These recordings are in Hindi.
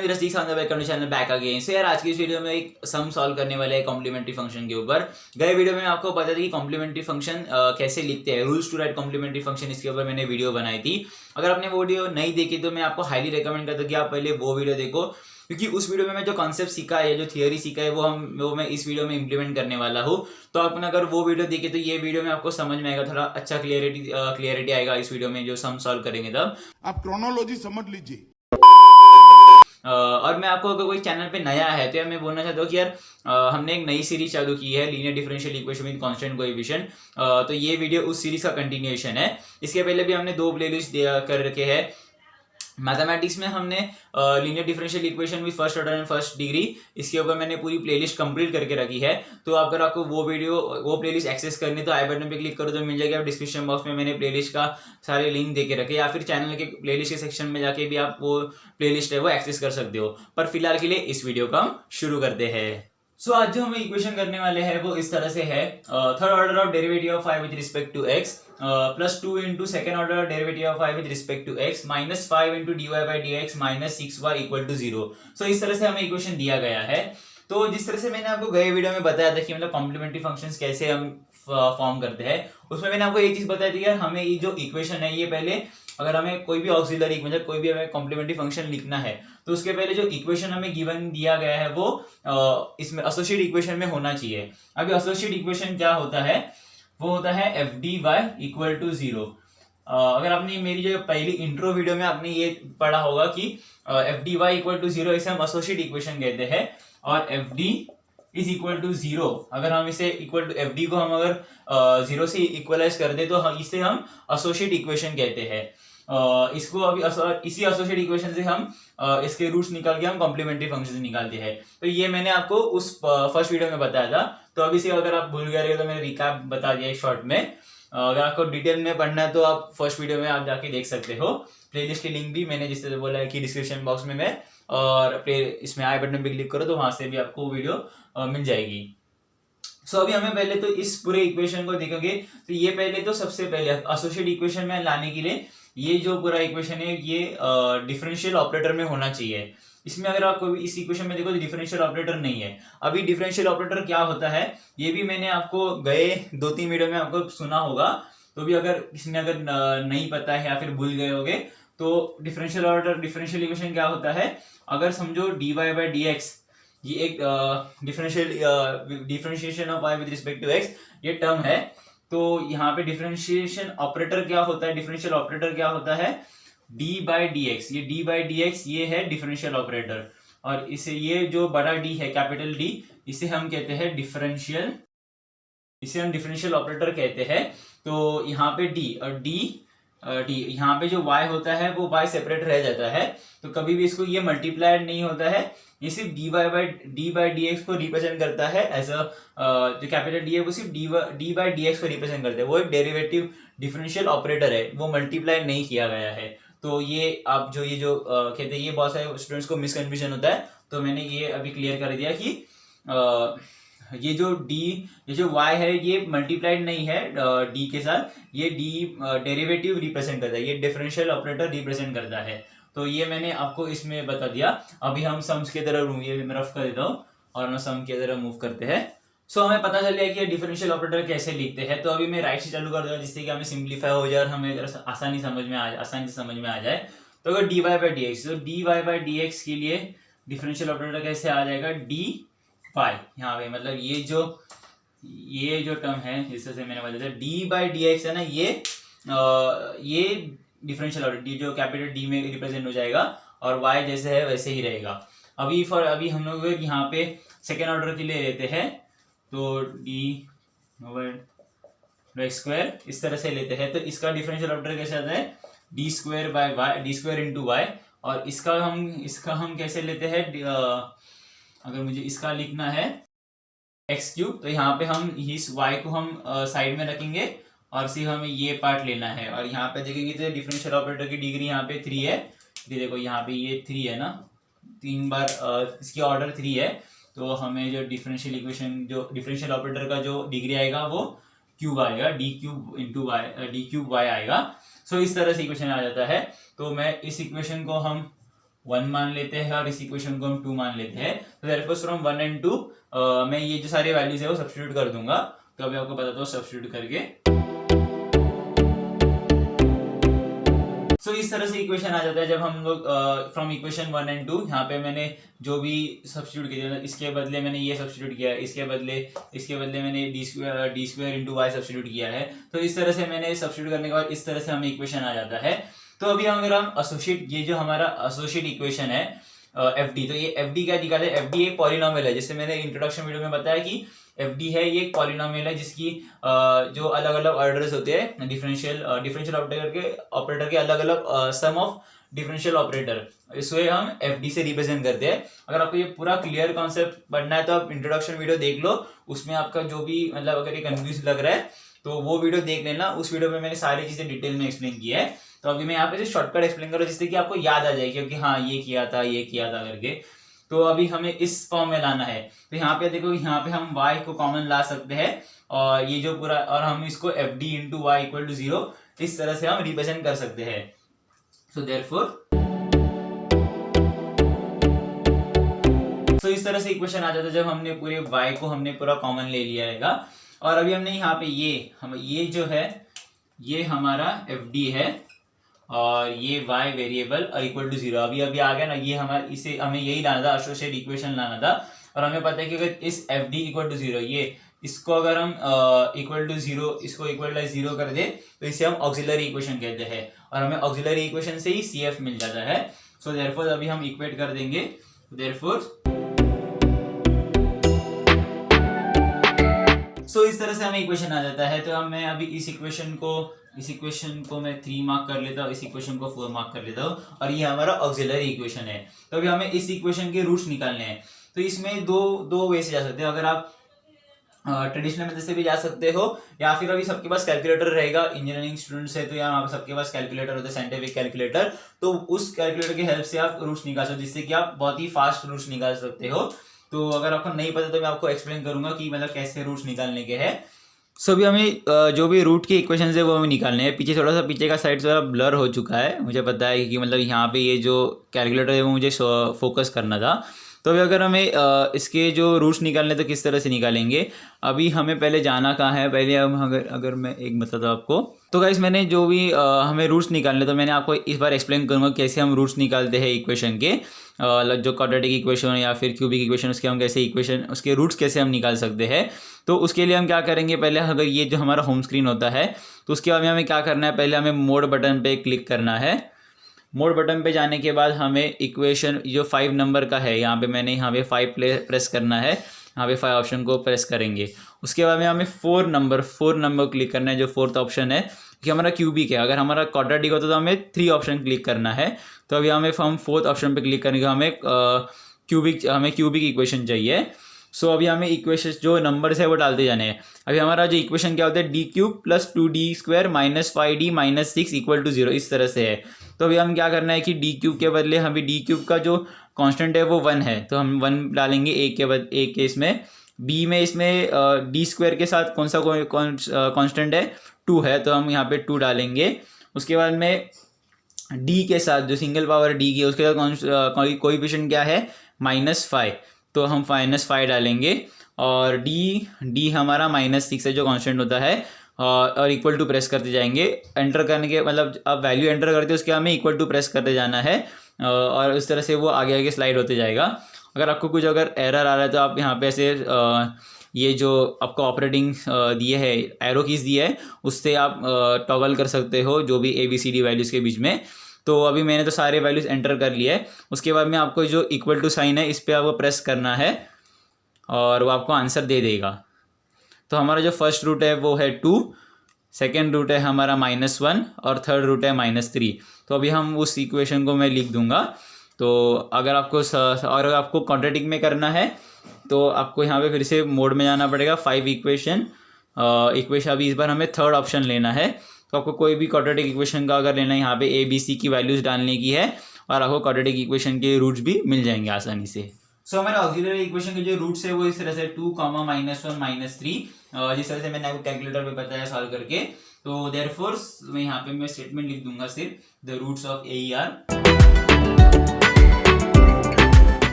मेरा six on the back channel back again. So यार आज की इस वीडियो में एक सम सॉल्व करने वाले हैं कॉम्प्लीमेंट्री फंक्शन के ऊपर। गए वीडियो में आपको पता था कि कॉम्प्लीमेंट्री फंक्शन कैसे लिखते हैं, rules to write complementary function, इसके ऊपर मैंने वीडियो बनाई थी। अगर आपने वो वीडियो नहीं देखी तो मैं आपको हाईली रिकमेंड करता हूँ कि आप पहले वो वीडियो देखो, क्योंकि उस वीडियो में मैं जो कॉन्सेप्ट सीखा है, जो थियोरी सीखा है, वो मैं इस वीडियो में इंप्लीमेंट करने वाला हूँ। तो आपने अगर वो वीडियो देखे तो ये वीडियो में आपको समझ में आएगा, थोड़ा अच्छा क्लियरिटी आएगा इस वीडियो में जो सम सॉल्व करेंगे तब। आप क्रोनोलॉजी समझ लीजिए। और मैं आपको अगर कोई चैनल पे नया है तो यार मैं बोलना चाहता हूँ कि यार हमने एक नई सीरीज चालू की है, linear differential equation with constant coefficient. तो ये वीडियो उस सीरीज का कंटिन्यूएशन है। इसके पहले भी हमने दो प्लेलिस्ट कर रखे हैं। मैथमेटिक्स में हमने linear differential equation with first order and first degree, इसके ऊपर मैंने पूरी प्लेलिस्ट कंप्लीट करके रखी है। तो अगर आपको वो प्लेलिस्ट एक्सेस करनी तो आई बटन पे क्लिक करो तो मिल जाएगा। डिस्क्रिप्शन बॉक्स में मैंने प्लेलिस्ट का सारे लिंक दे के रखे, या फिर चैनल के प्लेलिस्ट के सेक्शन में जाके भी आप वो प्लेलिस्ट है वो एक्सेस कर सकते हो। पर फिलहाल के लिए इस वीडियो को हम शुरू करते हैं। सो आज जो हम इक्वेशन करने वाले हैं वो इस तरह से है, third order of derivative of five with respect to x plus 2 into second order derivative of five with respect to x minus 5 into d y by d x minus 6y equal to 0। So इस तरह से हमें इक्वेशन दिया गया है। तो जिस तरह से मैंने आपको गए वीडियो में बताया था कि मतलब कॉम्प्लीमेंट्री फंक्शंस कैसे हम फॉर्म करते हैं, उसमें मैंने आपको एक चीज बताई थी यार, हमें ये जो इक्वेशन है ये पहले अगर हमें कोई भी ऑक्सिलरी मतलब कोई भी हमें कॉम्प्लीमेंट्री फंक्शन लिखना है तो उसके पहले जो इक्वेशन हमें गिवन दिया गया है वो इसमें एसोसिएट इक्वेशन में होना चाहिए। अभी एसोसिएट इक्वेशन क्या होता है, वो होता है f d y equal to 0। अगर आपने मेरी जो पहली इंट्रो वीडियो में आपने ये पढ़ा होगा कि f d y equal to 0 इसे हम एसोसिएट इक्वेशन कहते हैं, और f d is equal to 0 अगर हम इसे इक्वल टू एफ डी को हम अगर 0 से इक्वलाइज कर दे तो इसे हम एसोसिएट इक्वेशन कहते हैं। इसको अभी इसी एसोसिएट इक्वेशन से हम इसके रूट्स निकाल के हम कॉम्प्लीमेंट्री फंक्शन निकालते हैं। तो ये मैंने आपको उस फर्स्ट वीडियो में बताया था। तो अभी से अगर आप भूल गए तो मैंने रिकैप बता दिया शॉर्ट में। अगर आपको डिटेल में पढ़ना है तो आप फर्स्ट वीडियो में आप जाके देख सकते हो। प्लेलिस्ट की लिंक भी मैंने जिससे बोला है कि डिस्क्रिप्शन बॉक्स में मैं, और इसमें आई बटन पे क्लिक करो तो वहां से भी आपको वीडियो मिल जाएगी। सो अभी हमें पहले तो इस पूरे इक्वेशन को देखेंगे। तो ये पहले तो सबसे पहले एसोसिएट इक्वेशन में लाने के लिए ये जो पूरा इक्वेशन है ये डिफरेंशियल ऑपरेटर में होना चाहिए। इसमें अगर आप कोई इस इक्वेशन में देखो तो डिफरेंशियल ऑपरेटर नहीं है। अभी डिफरेंशियल ऑपरेटर क्या होता है ये भी मैंने आपको गए 2-3 वीडियो में आपको सुना होगा। तो भी अगर किसी ने अगर नहीं पता है या फिर भूल गए होगे तो डिफरेंशियल इक्वेशन क्या होता है, अगर समझो d y by d x ये एक differentiation of y with respect to x ये टर्म है। तो यहाँ पे डिफरेंशिएशन ऑपरेटर क्या होता है, डिफरेंशियल ऑपरेटर क्या होता है d बाई डी एक्स। ये d बाई डी एक्स ये है डिफरेंशियल ऑपरेटर, और इसे ये जो बड़ा d है कैपिटल D इसे हम कहते हैं डिफरेंशियल, इसे हम डिफरेंशियल ऑपरेटर कहते हैं। तो यहाँ पे d और d यहाँ पे जो y होता है वो y सेपरेट रह जाता है, तो कभी भी इसको ये मल्टीप्लाइड नहीं होता है। ये सिर्फ डी बाई डी एक्स को रिप्रेजेंट करता है, ऐसा जो कैपिटल डी है वो सिर्फ डी बाई डी एक्स को रिप्रेजेंट करता है। वो एक डेरिवेटिव डिफरेंशियल ऑपरेटर है, वो मल्टीप्लाई नहीं किया गया है। तो ये आप जो कहते हैं ये बहुत सारे स्टूडेंट्स को मिसकन्फ्यूजन होता है। तो मैंने ये अभी क्लियर कर दिया कि ये जो y है ये मल्टीप्लाइड नहीं है d के साथ, ये d डेरिवेटिव रिप्रेजेंट करता है, ये डिफरेंशियल ऑपरेटर रिप्रेजेंट करता है। तो ये मैंने आपको इसमें बता दिया। अभी हम सम्स की तरह ये रफ कर देता हूँ और हम सम की तरह मूव करते हैं। सो हमें पता चल गया कि डिफरेंशियल ऑपरेटर कैसे लिखते हैं। तो अभी मैं राइट से चालू कर दूंगा जिससे कि हमें सिंप्लीफाई हो जाए और हमें आसानी से समझ में आ जाए। तो अगर d y by d x, तो d y by d x के लिए डिफरेंशियल ऑपरेटर कैसे आ जाएगा, डी वाई यहाँ पे मतलब ये जो टर्म है जिससे से मैंने बताया डी बाई डी एक्स है ना, ये डिफरेंशियल ऑपरेटर डी जो कैपिटल डी में रिप्रेजेंट हो जाएगा और y जैसे है वैसे ही रहेगा। अभी हम लोग यहाँ पे सेकेंड ऑर्डर के लिए लेते हैं तो डी वाई स्क्वायर इस तरह से लेते हैं। तो इसका डिफरेंशियल ऑपरेटर कैसे आता है, d square by y, d square into y. और इसका हम कैसे लेते हैं, अगर मुझे इसका लिखना है एक्स क्यूब तो यहाँ पे हम इस y को हम साइड में रखेंगे और सिर्फ हमें ये पार्ट लेना है। और यहाँ पे देखेंगे तो डिफरेंशियल ऑपरेटर की डिग्री यहाँ पे 3 है। ये देखो यहाँ पे ये 3 है ना, 3 बार इसकी ऑर्डर 3 है। तो हमें जो डिफरेंशियल इक्वेशन जो डिफरेंशियल ऑपरेटर का जो डिग्री आएगा वो क्यूब आएगा, डी क्यूब वाई आएगा। सो इस तरह से इक्वेशन आ जाता है। तो मैं इस इक्वेशन को हम 1 मान लेते हैं और इस इक्वेशन को हम 2 मान लेते हैं। तो देयरफॉर फ्रॉम 1 and 2 मैं ये जो सारे वैल्यूज है वो सब्स्टिट्यूट कर दूंगा। तो अभी आपको बताता हूँ सब्स्टिट्यूट करके। सो इस तरह से इक्वेशन आ जाता है जब हम लोग फ्रॉम इक्वेशन 1 and 2 यहाँ पे मैंने जो भी सब्स्टिट्यूट किया, इसके बदले मैंने ये सब्स्टिट्यूट किया, इसके बदले मैंने d square into y substitute किया है। तो इस तरह से मैंने सब्स्टिट्यूट करने के बाद इस तरह से हमें इक्वेशन आ जाता है। तो अभी अगर हम एसोसिएट, ये जो हमारा एसोसिएट इक्वेशन है FD, तो ये FD क्या दिखाता है? FD एक पॉलिनोमियल है, जिससे मैंने इंट्रोडक्शन वीडियो में बताया कि FD है ये एक पॉलिनोमियल है जिसकी जो अलग अलग ऑर्डर्स होते हैं डिफरेंशियल ऑपरेटर के अलग अलग सम ऑफ डिफरेंशियल ऑपरेटर, इसे हम FD से रिप्रेजेंट करते हैं। अगर आपको ये पूरा क्लियर कॉन्सेप्ट पढ़ना है तो आप इंट्रोडक्शन वीडियो देख लो, उसमें आपका जो भी मतलब अगर ये कंफ्यूज लग रहा है तो वो वीडियो देख लेना। उस वीडियो में मैंने सारी चीजें डिटेल में एक्सप्लेन किया है। तो अभी मैं यहाँ पे शॉर्टकट एक्सप्लेन करूँ जिससे कि आपको याद आ जाए क्योंकि हाँ ये किया था करके। तो अभी हमें इस फॉर्म में लाना है। तो यहाँ पे देखो, यहाँ पे हम y को कॉमन ला सकते हैं और ये जो पूरा, और हम इसको FD into y equal to 0 इस तरह से हम रिप्रेजेंट कर सकते हैं। सो देयरफॉर इस तरह से इक्वेशन आ जाता है जब हमने पूरे y को हमने पूरा कॉमन ले लिया रहेगा। और अभी हमने यहाँ पे ये जो है ये हमारा FD है और ये y वेरिएबल और इक्वल टू 0 अभी आ गया ना। ये हमारा इसे हमें यही लाना था, एसोसिएट इक्वेशन लाना था। और हमें पता है कि अगर इस FD इक्वल टू 0 इसको अगर हम इक्वल टू 0 इसको इक्वल टू 0 कर दे तो इसे हम ऑक्सिलरी इक्वेशन कहते हैं और हमें ऑक्सिलरी इक्वेशन से ही CF मिल जाता है। सो देयरफॉर अभी हम इक्वेट कर देंगे। देयरफॉर इस तरह से हमें इक्वेशन आ जाता है। तो मैं अभी इस इक्वेशन को मैं 3 मार्क कर लेता हूँ, इस इक्वेशन को 4 मार्क कर लेता हूँ और ये हमारा ऑक्सिलरी इक्वेशन है। तो अभी हमें इस इक्वेशन के रूट्स निकालने हैं। तो इसमें दो वे से जा सकते हो। अगर आप ट्रेडिशनल मेथड से भी जा सकते हो या फिर अभी सबके पास कैलकुलेटर रहेगा, इंजीनियरिंग स्टूडेंट्स है तो यहाँ सबके पास कैलकुलेटर होता है, साइंटिफिक कैलकुलेटर। तो उस कैलकुलेटर की हेल्प से आप रूट्स निकाल सकते हो जिससे कि आप बहुत ही फास्ट रूट्स निकाल सकते हो। तो अगर आपको नहीं पता तो मैं आपको एक्सप्लेन करूंगा कि मतलब कैसे रूट्स निकालने के हैं। सो अभी हमें जो भी रूट के इक्वेशन है वो हमें निकालने हैं। पीछे का साइड थोड़ा ब्लर हो चुका है, मुझे पता है कि मतलब यहाँ पे ये जो कैलकुलेटर है वो मुझे फोकस करना था। तो अभी अगर हमें इसके जो रूट्स निकालने तो किस तरह से निकालेंगे, अभी हमें पहले जाना कहाँ है। पहले हम अगर मैं एक बताता हूँ आपको। तो गाइस मैंने जो भी हमें रूट्स निकालने तो मैंने आपको इस बार एक्सप्लेन करूँगा कैसे हम रूट्स निकालते हैं इक्वेशन के। जो क्वाड्रेटिक इक्वेशन या फिर क्यूबिक इक्वेशन उसके हम कैसे उसके रूट्स कैसे हम निकाल सकते हैं। तो उसके लिए हम क्या करेंगे, पहले अगर ये जो हमारा होम स्क्रीन होता है तो उसके बाद में हमें क्या करना है, पहले हमें मोड बटन पे क्लिक करना है। मोड बटन पे जाने के बाद हमें इक्वेशन जो 5 नंबर का है यहाँ पे 5 प्रेस करना है। यहाँ पे 5 ऑप्शन को प्रेस करेंगे। उसके बाद में हमें 4 नंबर क्लिक करना है जो 4th ऑप्शन है कि हमारा क्यूबिक है। अगर हमारा क्वाड्रेटिक होता तो हमें 3 ऑप्शन क्लिक करना है। तो अभी हम 4th ऑप्शन पे क्लिक करने का हमें क्यूबिक इक्वेशन चाहिए। सो अभी हमें इक्वेशन जो नंबर्स है वो डालते जाने हैं। अभी हमारा जो इक्वेशन क्या होता है, d³ + 2d² - 5d - 6 = 0 इस तरह से है। तो अभी हम क्या करना है कि d³ के बदले हमें d³ का जो कांस्टेंट है वो 1 है तो हम 1 डालेंगे a के इसमें। b में इसमें d² के साथ कौन सा कांस्टेंट है, 2 है तो हम यहाँ पे 2 डालेंगे। उसके बाद में d के साथ जो सिंगल पावर d की उसके साथ कोएफिशिएंट क्या है, -5 तो हम -5 डालेंगे। और d हमारा -6 है जो कांस्टेंट होता है और इक्वल टू प्रेस करते जाएंगे। एंटर करने के मतलब अब वैल्यू एंटर करते हैं उसके हमें इक्वल टू प्रेस करते जाना है और इस तरह से वो आगे स्लाइड होते जाएगा। अगर आपको कुछ एरर आ रहा है तो आप यहाँ पे ऐसे ये जो आपको ऑपरेटिंग दिए है एरो कीज दिए है उससे आप टॉगल कर सकते हो जो भी ABCD वैल्यूज़ के बीच में। तो अभी मैंने तो सारे वैल्यूज़ एंटर कर लिए है। उसके बाद में आपको जो इक्वल टू साइन है इस पर आपको प्रेस करना है और वो आपको आंसर दे देगा। तो हमारा जो फर्स्ट रूट है वो है 2, सेकेंड रूट है हमारा -1 और थर्ड रूट है -3। तो अभी हम उस इक्वेशन को मैं लिख दूंगा। तो अगर आपको क्वाड्रेटिक में करना है तो आपको यहाँ पे फिर से मोड में जाना पड़ेगा। 5 इक्वेशन अभी इस बार हमें थर्ड ऑप्शन लेना है। तो आपको कोई भी क्वाड्रेटिक इक्वेशन का अगर लेना है यहाँ पे ABC की वैल्यूज़ डालने की है और आपको क्वाड्रेटिक इक्वेशन के रूट्स भी मिल जाएंगे आसानी से। सो हमारे ऑक्सिलरी इक्वेशन के जो रूट्स है वो इस तरह से 2, -1, -3 जिस तरह से मैंने आपको कैलकुलेटर पे बताया सॉल्व करके। तो देयरफॉर मैं यहाँ पे स्टेटमेंट लिख दूंगा सिर्फ the roots of AE are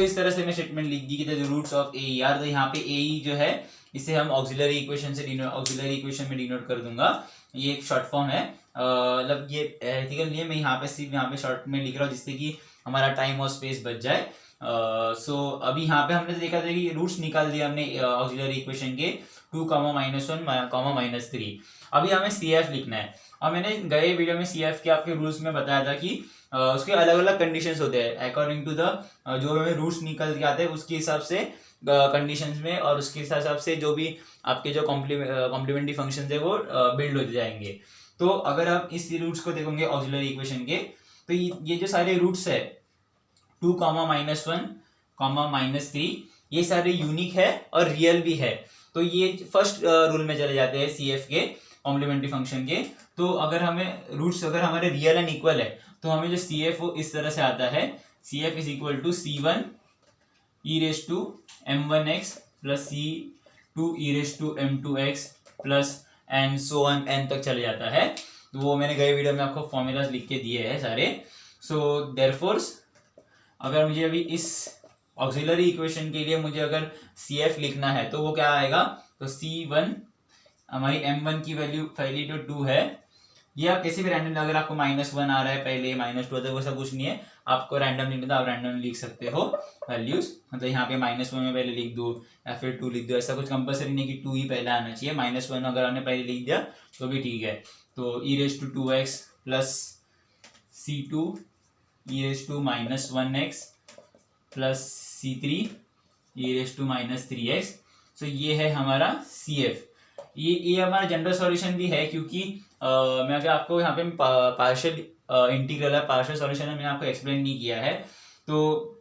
इस तरह से मैं स्टेटमेंट लिख दी कि the roots of a e are, तो यहाँ पे ए ई जो है इसे हम ऑक्सिलरी इक्वेशन में डिनोट कर दूंगा। ये एक शॉर्ट फॉर्म है, मतलब ये एथिकल नहीं है, मैं यहाँ पे सिर्फ यहाँ पे शॉर्ट में लिख रहा हूँ जिससे कि हमारा टाइम और स्पेस बच जाए। सो अभी यहाँ पे हमने देखा था कि रूट्स निकाल दिया हमने ऑक्सिलरी इक्वेशन के 2, -1, -3। अभी हमें CF लिखना है। और मैंने गए वीडियो में CF के आपके रूल्स में बताया था कि उसके अलग अलग कंडीशंस होते हैं अकॉर्डिंग टू द जो हमें रूट्स निकल के आते हैं उसके हिसाब से कंडीशंस में, और उसके हिसाब से जो भी आपके जो कॉम्प्लीमेंट्री फंक्शंस है वो बिल्ड हो जाएंगे। तो अगर आप इस रूट्स को देखोगे ऑक्सिलरी इक्वेशन के, तो ये जो सारे रूट्स है 2, -1, -3, ये सारे यूनिक है और रियल भी है। तो ये फर्स्ट रूल में चले जाते हैं CF के कॉम्प्लीमेंट्री फंक्शन के। तो अगर हमें रूट्स अगर हमारे रियल एंड इक्वल है तो हमें जो CF वो इस तरह से आता है, CF is equal to C1 e raise to m1x plus C2 e raise to m2x plus and so on n तक चले जाता है। तो वो मैंने गए वीडियो में आपको फॉर्मूलाज लिख के दिए हैं सारे। सो देयरफॉर अगर मुझे अभी इस ऑक्सिलरी इक्वेशन के लिए मुझे अगर CF लिखना है तो वो क्या आएगा, तो C1 हमारी m1 की वैल्यू पहली तो 2 है, या किसी भी रैंडम, अगर आपको -1 आ रहा है पहले -2 आता है, वो सब कुछ नहीं है, आपको रैंडम लिखना था आप रैंडम लिख सकते हो वैल्यूज। मतलब यहाँ पे -1 में पहले लिख दो या फिर 2 लिख दो, ऐसा कुछ कंपलसरी नहीं कि 2 ही पहले आना चाहिए। -1 अगर आपने पहले लिख दिया तो भी ठीक है। तो e raise to 2x plus C2 e raise to -1x plus C3 e raise to -3x। So ये है हमारा CF। ये हमारा जनरल सॉल्यूशन भी है, क्योंकि मैं अगर आपको यहाँ पे पार्शियल इंटीग्रल है, पार्शियल सॉल्यूशन है, मैंने आपको एक्सप्लेन नहीं किया है। तो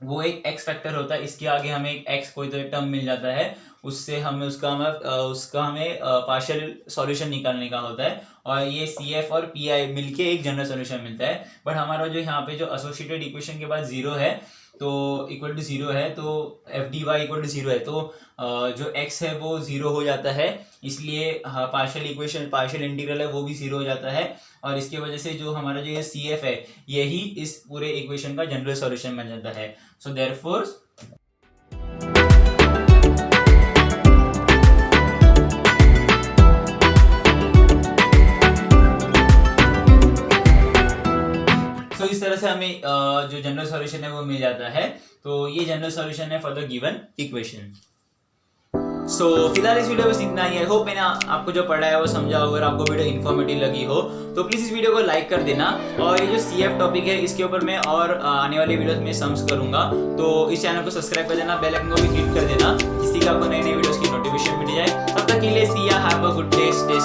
वो एक x फैक्टर होता है, इसके आगे हमें एक x कोई तो टर्म मिल जाता है, उससे हमें उसका हमें पार्शियल सॉल्यूशन निकालने का होता है, और ये CF और PI मिलके एक जनरल सॉल्यूशन मिलता है। बट हमारा जो यहाँ पे जो एसोसिएटेड इक्वेशन के बाद 0 है तो इक्वल टू 0 है, तो FDy इक्वल टू 0 है, तो जो x है वो 0 हो जाता है, इसलिए पार्शियल इंटीग्रल है वो भी 0 हो जाता है, और इसके वजह से जो हमारा जो ये CF है यही इस पूरे इक्वेशन का जनरल सॉल्यूशन बन जाता है। सो देयरफॉर इस तरह से हमें जो जनरल सॉल्यूशन है वो मिल जाता है। तो ये जनरल सॉल्यूशन है फॉर द गिवन इक्वेशन। सो फिलहाल इस वीडियो में बस इतना ही है। होप मैंने आपको जो पढ़ा है वो समझा हो। अगर आपको वीडियो इन्फॉर्मेटिव लगी हो तो प्लीज इस वीडियो को लाइक कर देना, और ये जो CF टॉपिक है इसके ऊपर मैं और आने वाले वीडियोस में सम्स करूंगा। तो इस चैनल को सब्सक्राइब कर देना, बेल आइकन को भी क्लिक कर देना, जिससे कि आपको नई नई वीडियोस की नोटिफिकेशन मिल जाए। तब तक के लिए सी या have a good day, stay